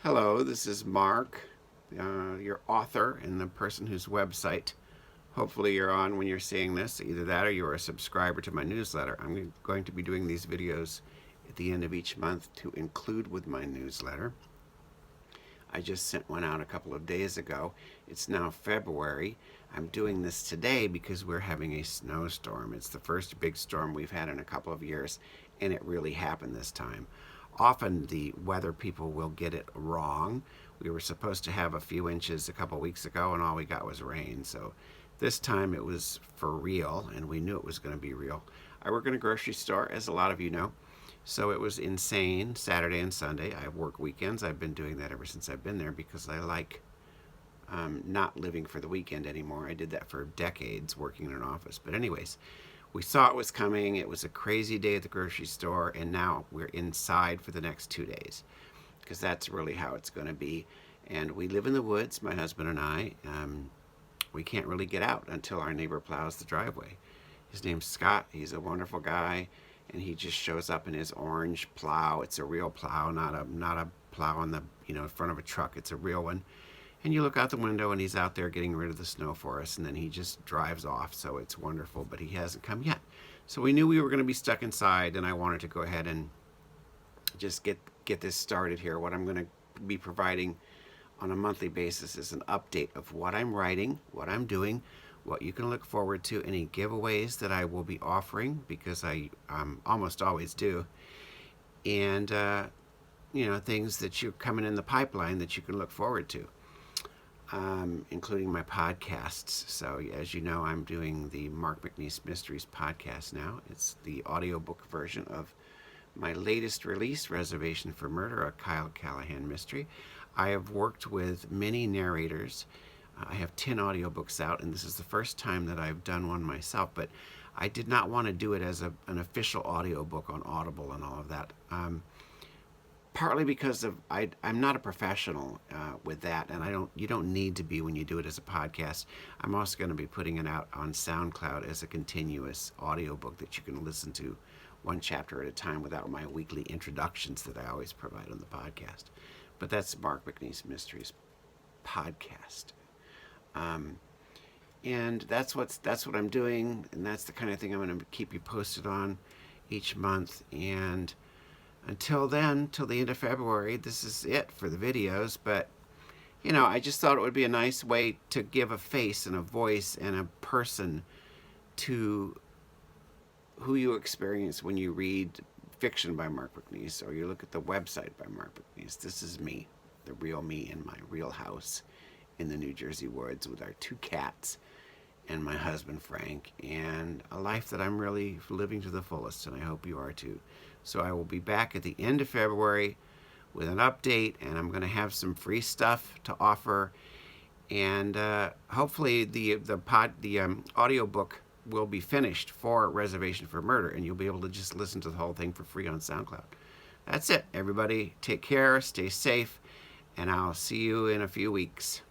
Hello, this is Mark, your author and the person whose website hopefully you're on when you're seeing this. Either that or you're a subscriber to my newsletter. I'm going to be doing these videos at the end of each month to include with my newsletter. I just sent one out a couple of days ago. It's now February. I'm doing this today because we're having a snowstorm. It's the first big storm we've had in a couple of years, and it really happened this time. Often the weather people will get it wrong. We were supposed to have a few inches a couple weeks ago, and all we got was rain. So this time it was for real, and we knew it was going to be real. I work in a grocery store, as a lot of you know. So it was insane Saturday and Sunday. I work weekends. I've been doing that ever since I've been there because I like not living for the weekend anymore. I did that for decades working in an office. But anyways, we saw it was coming. It was a crazy day at the grocery store, and now we're inside for the next 2 days because that's really how it's going to be. And we live in the woods, my husband and I. We can't really get out until our neighbor plows the driveway. His name's Scott. He's a wonderful guy. And he just shows up in his orange plow. It's a real plow, not a plow on the in front of a truck. It's a real one. And you look out the window, and he's out there getting rid of the snow for us. And then he just drives off. So it's wonderful, but he hasn't come yet. So we knew we were going to be stuck inside, and I wanted to go ahead and just get this started here. What I'm going to be providing on a monthly basis is an update of what I'm writing, what I'm doing, what you can look forward to, any giveaways that I will be offering, because I almost always do, and things that you're coming in the pipeline that you can look forward to, including my podcasts. So as you know, I'm doing the Mark McNeese Mysteries podcast now. It's the audiobook version of my latest release, Reservation for Murder, a Kyle Callahan mystery. I have worked with many narrators. I have 10 audiobooks out, and this is the first time that I've done one myself, but I did not want to do it as an official audiobook on Audible and all of that. Partly because I'm not a professional with that, and you don't need to be when you do it as a podcast. I'm also going to be putting it out on SoundCloud as a continuous audiobook that you can listen to one chapter at a time without my weekly introductions that I always provide on the podcast. But that's Mark McNeese Mysteries podcast. And that's what I'm doing, and that's the kind of thing I'm going to keep you posted on each month. And until then, till the end of February, this is it for the videos. But I just thought it would be a nice way to give a face and a voice and a person to who you experience when you read fiction by Mark McNeese or you look at the website by Mark McNeese. This is me, the real me in my real house in the New Jersey woods with our 2 cats and my husband Frank, and a life that I'm really living to the fullest, and I hope you are too. So I will be back at the end of February with an update, and I'm going to have some free stuff to offer, and hopefully the audiobook will be finished for Reservation for Murder, and you'll be able to just listen to the whole thing for free on SoundCloud. That's it, everybody. Take care, stay safe, and I'll see you in a few weeks.